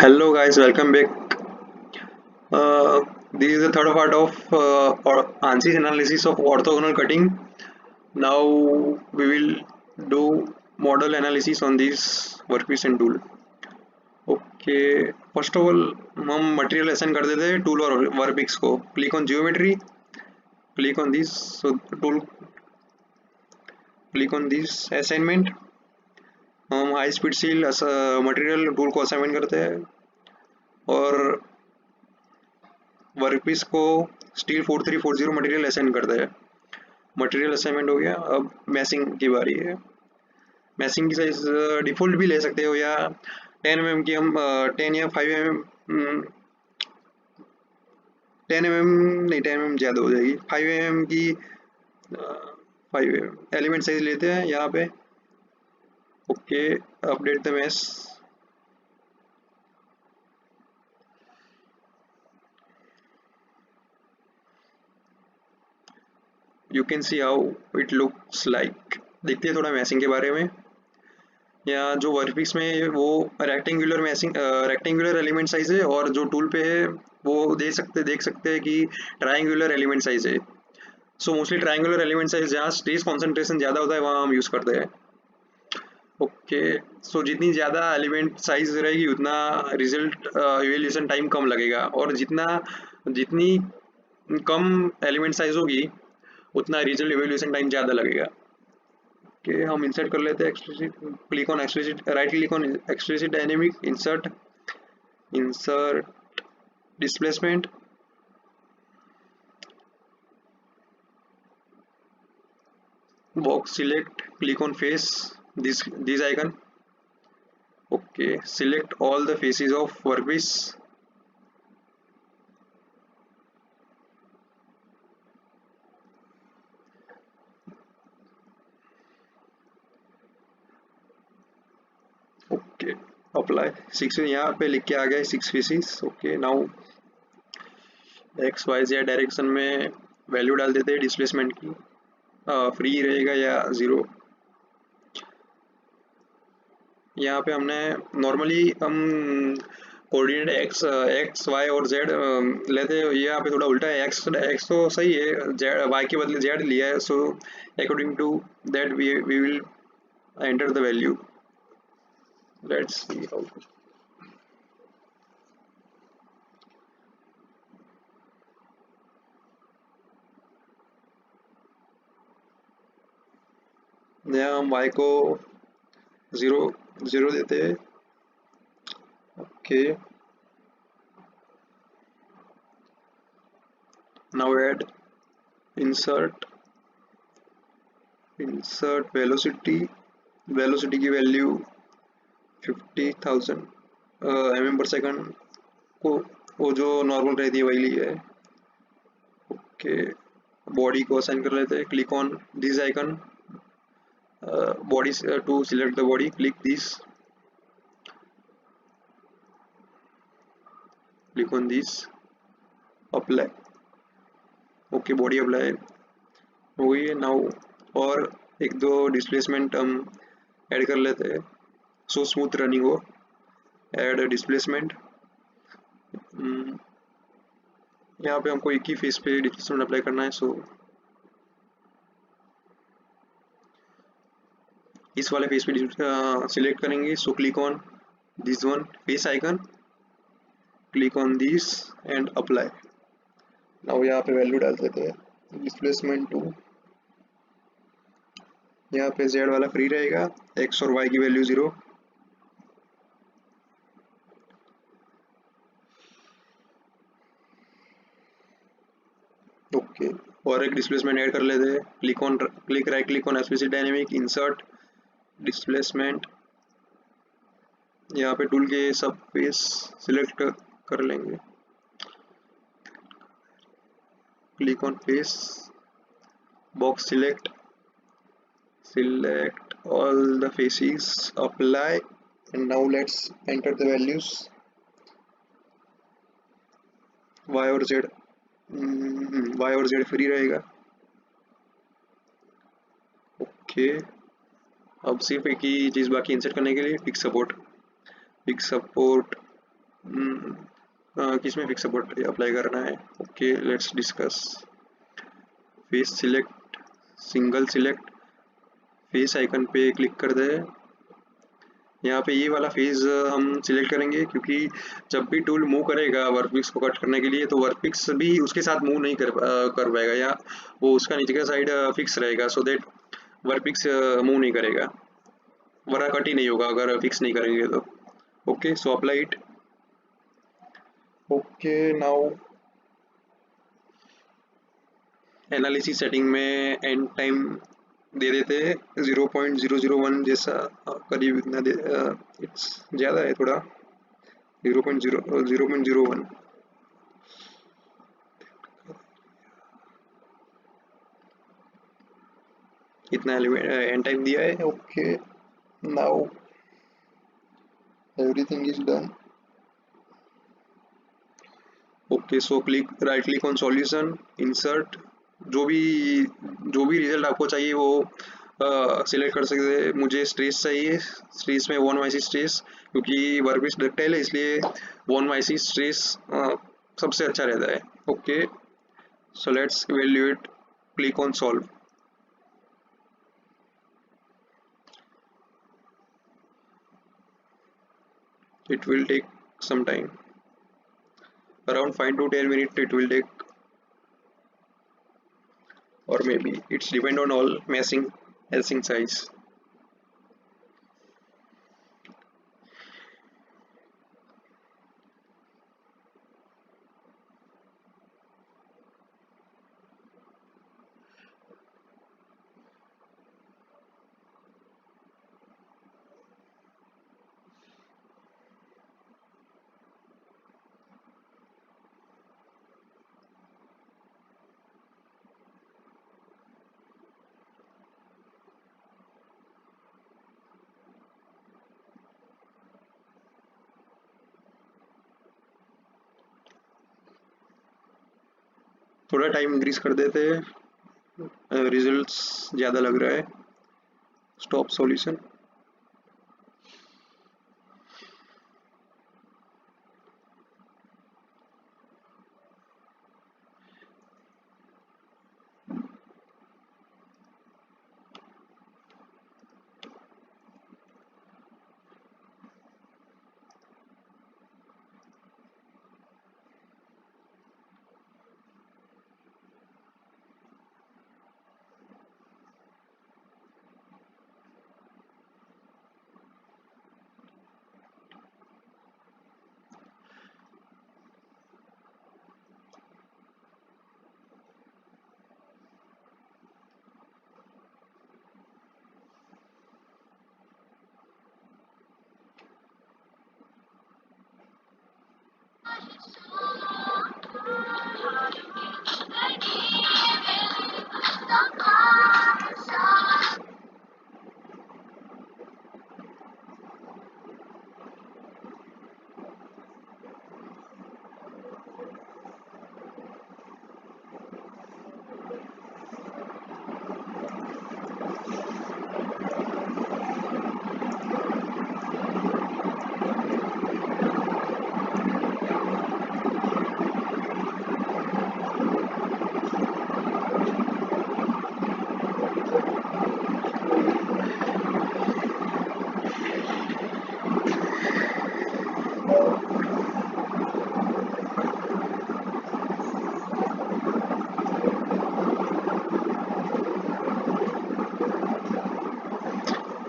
Hello guys, welcome back. This is the third part of ANSYS analysis of orthogonal cutting. Now we will do model analysis on this workpiece and tool. Okay, first of all हम material assign कर देते हैं tool और workpiece को. Click on geometry, click on this. So tool, click on this assignment. हम high speed seal material tool को assignment करते हैं और वर्कपीस को स्टील 4340 मटेरियल असाइन करते हैं. मटेरियल असाइनमेंट हो गया. अब मैसिंग की बारी है. मैसिंग की साइज डिफॉल्ट भी ले सकते हो या 10 mm की हम 10 या 5 mm 10 mm नहीं 10 mm ज़्यादा हो जाएगी. 5 mm की 5 mm एलिमेंट साइज लेते हैं यहाँ पे. Okay, update the mash. You can see how it looks like. देखते हैं थोड़ा मैसिंग के बारे में. या जो वर्कपीस में है वो रेक्टेंगुलर मैसिंग रेक्टेंगुलर एलिमेंट साइज है और जो टूल पे है वो देख सकते हैं कि ट्रायंगुलर एलिमेंट साइज है. So mostly triangular element size जहाँ स्ट्रेस कॉन्सेंट्रेशन ज़्यादा होता है वहाँ हम यूज़ करते हैं. ओके, सो जितनी ज़्यादा एलिमेंट साइज रहेगी उतना रिजल्ट इवेल्यूशन टाइम कम लगेगा और जितनी कम एलिमेंट साइज होगी उतना रिजल्ट इवेल्यूशन टाइम ज़्यादा लगेगा. ओके, हम इंसर्ट कर लेते हैं explicit. Click on explicit, right click on explicit dynamic, insert, insert displacement. Box select, click on face, this icon. Okay, select all the faces of workpiece. Okay, apply 6. यहाँ पे लिख के आ गया 6 faces. Okay, now x y z direction में value डाल देते हैं displacement की. फ्री रहेगा या 0. यहाँ पे हमने नॉर्मली हम कोऑर्डिनेट एक्स वाई और जेड लेते हैं. यहाँ पे थोड़ा उल्टा है. एक्स तो सही है, जेड वाई के बदले जेड लिया है. So according to that we will enter the value. Let's see how. यहाँ हम वाई को 0 देते हैं. Okay, now add, insert velocity की वैल्यू 50,000 mm/s को वो जो नॉर्मल रहती है वही ली है. ओके, बॉडी को असाइन कर लेते हैं. Click on this icon, body to select the body. Click this, click on this, apply. Okay, body apply हो गई है. नाउ और एक दो डिस्प्लेसमेंट हम ऐड कर लेते हैं. सो स्मूथ रनिंग हो. Add displacement. यहाँ पे हमको एक ही फेस पे डिस्प्लेसमेंट अप्लाई करना है. सो इस वाले फेस पे सिलेक्ट करेंगे. So click on this one face icon, click on this and apply. Now यहाँ पे वैल्यू डाल देते हैं डिस्प्लेसमेंट 2. यहाँ पे जेड वाला फ्री रहेगा, एक्स और वाई की वैल्यू 0. ओके, और एक डिस्प्लेसमेंट ऐड कर लेते हैं. Right click on explicit dynamic, insert displacement. यहाँ पे टूल के सब फेस सिलेक्ट कर लेंगे. Click on face, box select all the faces, apply, and now let's enter the values. y और z, y और z फ्री रहेगा. ओके, अब सिर्फ एक ही चीज़ बाकी इंसर्ट करने के लिए, पिक सपोर्ट. किस में फिक्स अप्लाई करना है? Okay, let's discuss. Face select, single select, face icon पे क्लिक कर दे। यहाँ पे ये वाला फेज हम सिलेक्ट करेंगे, क्योंकि जब भी टूल मूव करेगा वर्कपिक्स को कट करने के लिए, तो वर्कपिक्स भी उसके साथ मूव नहीं कर पाएगा, या वो उसका नीचे का साइड फिक्स रहेगा, सो दैट वर्कपिक्स मूव नहीं करेगा, वरना कट ही नहीं होगा अगर फिक्स नहीं करेंगे तो। Okay, so apply it. Okay, now analysis setting में एंड टाइम दे देते हैं 0.001 जैसा, करीब इतना दे, इट्स ज़्यादा है थोड़ा, 0.01 इतना एंड टाइम दिया है। Okay, now everything is done. Okay, so click right click on solution, insert, जो भी जो भी रिजल्ट आपको चाहिए वो सिलेक्ट कर सकते हैं। मुझे स्ट्रेस चाहिए, स्ट्रेस में वन वाई सी स्ट्रेस, क्योंकि वर्कपीस डक्टाइल है, इसलिए वन वाई सी स्ट्रेस सबसे अच्छा रहता है। Okay, so let's evaluate, click on solve. It will take some time, around 5 to 10 minutes it will take, or maybe it's depend on all meshing size. थोड़ा time increase कर देते हैं, results ज़्यादा लग रहा है। Stop solution.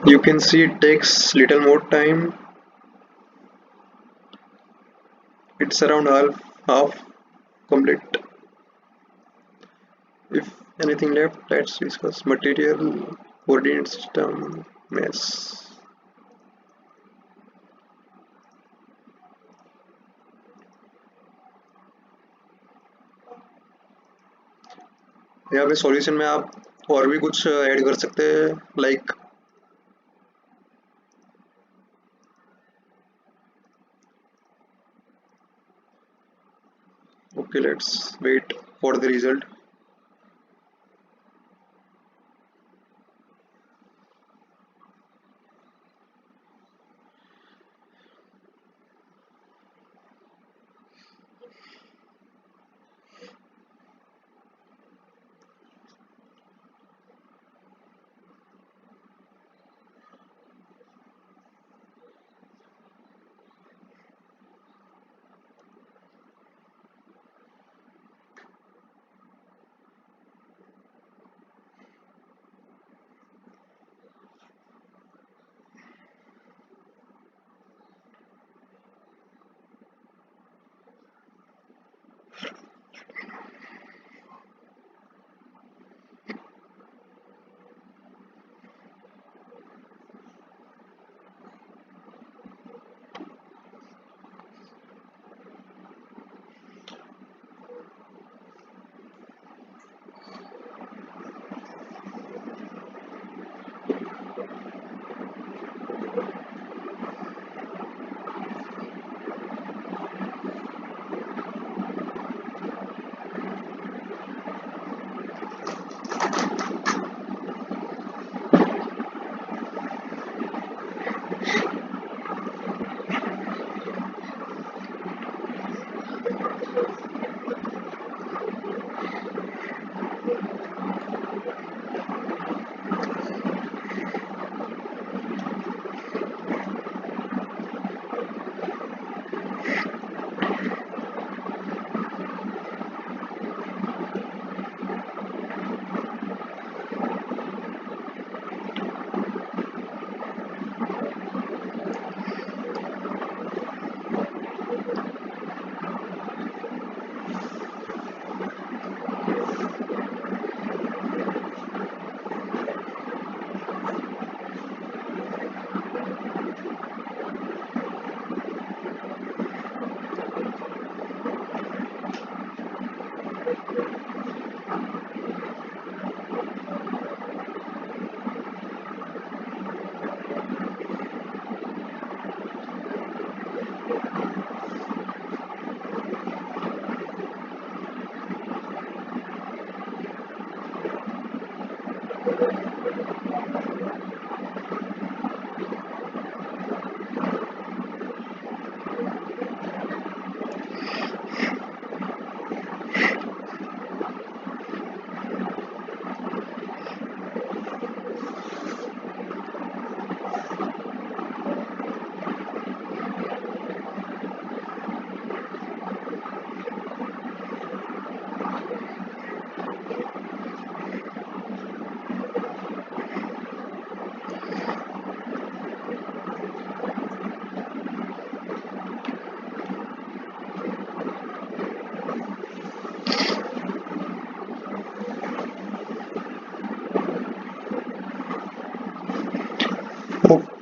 You can see it takes little more time. It's around half complete. If anything left, let's discuss material, coordinate system, mesh. यहाँ पे सॉल्यूशन में आप और भी कुछ ऐड कर सकते हैं, like okay, let's wait for the result.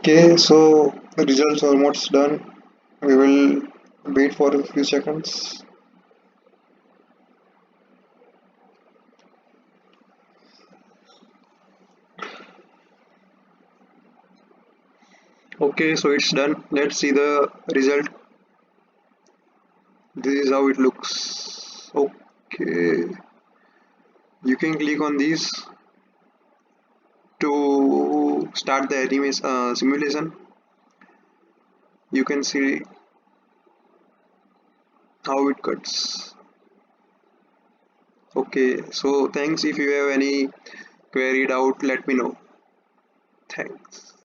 Okay, so the results are almost done. We will wait for a few seconds. Okay, so it's done. Let's see the result. This is how it looks. Okay, you can click on these to start the animation simulation. You can see how it cuts. Okay, so thanks. If you have any query doubt, let me know. Thanks.